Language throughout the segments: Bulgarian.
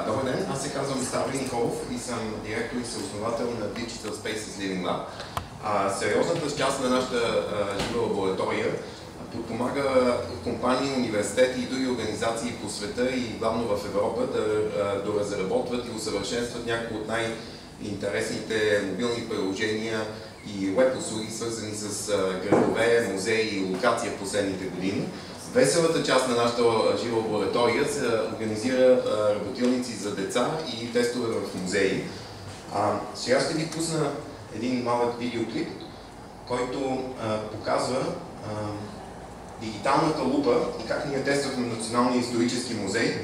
Добър ден, аз се казвам Ставри Николов и съм директор и съосновател на Digital Spaces Living Lab. Сериозната част на нашата жива лаборатория подпомага компании, университети и други организации по света и главно в Европа да доразработват и усъвършенстват някои от най-интересните мобилни приложения и веб услуги, свързани с градове, музеи и локация в последните години. Веселата част на нашата жива лаборатория се организира работилници за деца и тестове в музеи. Сега ще ви пусна един малък видеоклип, който показва дигиталната лупа и как ние тествахме Националния исторически музей.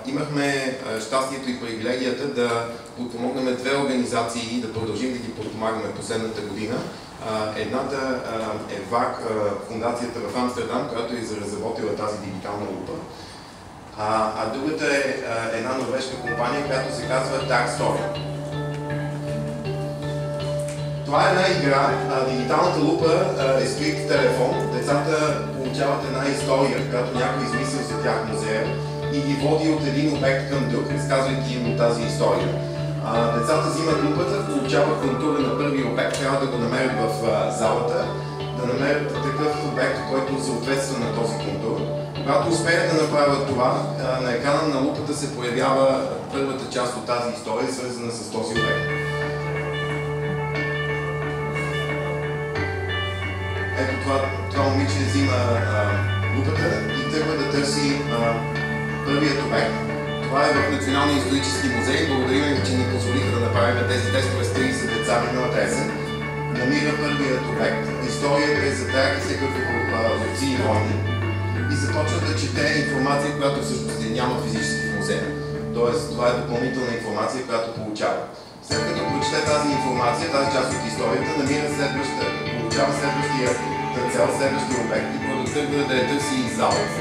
Имахме щастието и привилегията да подпомогнем две организации и да продължим да ги подпомагаме последната година. Едната е ВАК, фундацията в Амстердам, която е разработила тази дигитална лупа. А другата е една норвежка компания, която се казва Dark Story. Това е една игра. Дигиталната лупа е скрит телефон. Децата получават една история, която някой измислил за тях в музея и ги води от един обект към друг, разказвайки им тази история. Децата взимат лупата, получават контура на първи обект, трябва да го намерят в залата, да намерят такъв обект, който съответства на този контур. Когато успеят да направят това, на екрана на лупата се появява първата част от тази история, свързана с този обект. Ето това момиче взима лупата и тръгва да търси първият обект. Това е в Националния исторически музей. Благодарим ви, че ни позволиха да направим тези тестове с 30 деца миналата есен. Намира първият обект. Историята е за траките като ловци и войни. И започва да чете информация, която всъщност няма физически в музея. Тоест, това е допълнителна информация, която получава. След като прочете тази информация, тази част от историята, получава следващия цел, следващия обект и продължава да я търси из залата.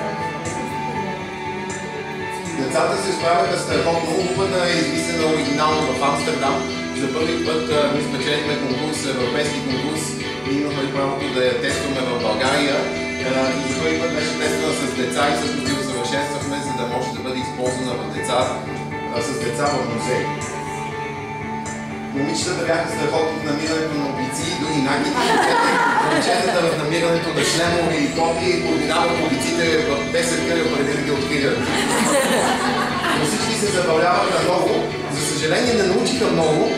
Децата се справяха страхотно. Лупата е измислена оригинално в Амстердам. За първи път ние спечелихме конкурс, европейски конкурс и имахме правото да я тестваме в България. И за първи път беше тествана с деца и всъщност ги усъвършенствахме, за да може да бъде използвана с деца в музей. Момичетата бяха страхотни в намирането на облици и други нагиди. Момчетата в намирането на шлемове и топи координават облиците в 10 къля преди да ги открият. Но всички се забавляваха много. За съжаление не научиха много,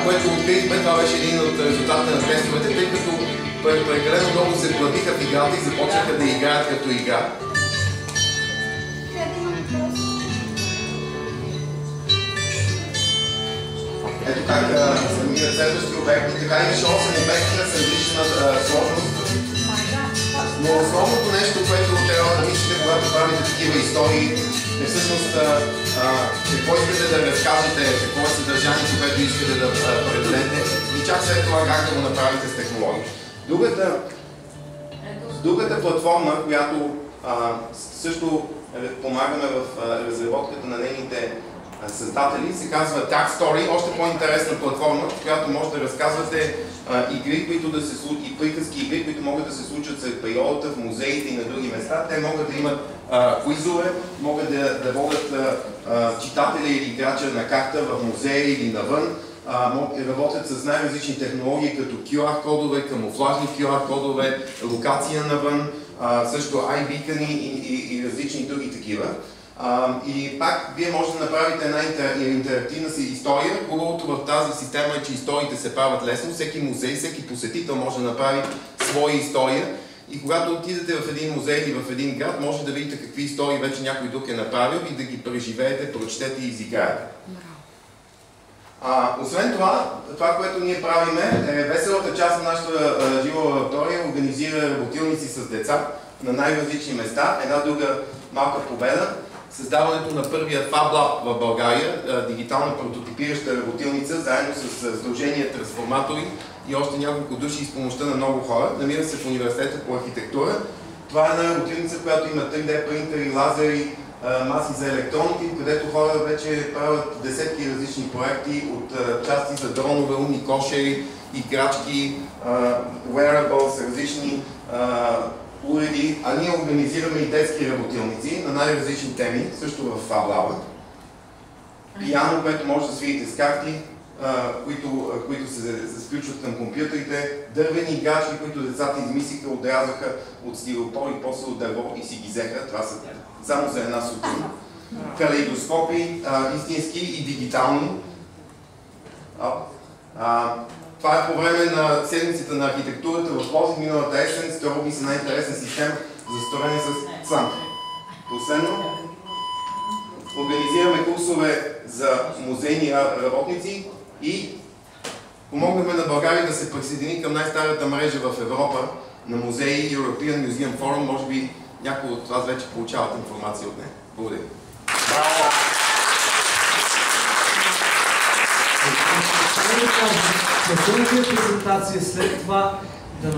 което открихме. Това беше един от резултатите на тестовете, тъй като прекалено много се платиха в играта и започнаха да играят като игра. Ето как се намират следващи обекти. Така имаше 8 обекта с различна сложност. Но основното нещо, което трябва да мислите, когато правите такива истории, е всъщност какво искате да разкажете, какво е съдържанието, което искате да предадете и чак след това как да го направите с технология. Другата платформа, която също помагаме в разработката на нейните създатели, се казва Dark Story, още по-интересна платформа, в която може да разказвате игри, които да се случат, и приказки игри, които могат да се случат след природата, в музеите и на други места. Те могат да имат квизове, могат да водят читателя или играча на карта в музея или навън, работят с най-различни технологии, като QR-кодове, камуфлажни QR-кодове, локация навън, също iBeacon и различни други такива. И пак вие можете да направите една интерактивна си история. Хубавото в тази система е, че историите се правят лесно. Всеки музей, всеки посетител може да направи своя история. И когато отидете в един музей или в един град, може да видите какви истории вече някой друг е направил и да ги преживеете, прочетете и изиграете. Освен това, което ние правиме, е веселата част на нашата жива лаборатория организира работилници с деца на най-различни места. Една друга малка победа. Създаването на първия Fab Lab в България, дигитална прототипираща работилница, заедно с Сдружение Трансформатори и още няколко души с помощта на много хора. Намира се в Университета по архитектура. Това е една работилница, която има 3D принтери, лазери, маси за електроники, където хора вече правят десетки различни проекти от части за дронове, умни кошери, играчки, wearables, различни уреди, а ние организираме и детски работилници на най-различни теми, също в FabLab. Пиано, което може да свирите с карти, които се включват към компютрите, дървени гачки, които децата измислиха, отрязаха от стилопор и после от дърво и си ги взеха. Това са само за една сутрин. Калейдоскопи, истински и дигитални. Това е по време на седмицата на архитектурата в Пловдив миналата есен. Струва ми се най-интересна система за строене с цанк. Последно, организираме курсове за музейни работници и помогнахме на България да се присъедини към най-старата мрежа в Европа на музеи European Museum Forum. Може би някои от вас вече получават информация от нея. Благодаря. Браво! Последната презентация след това да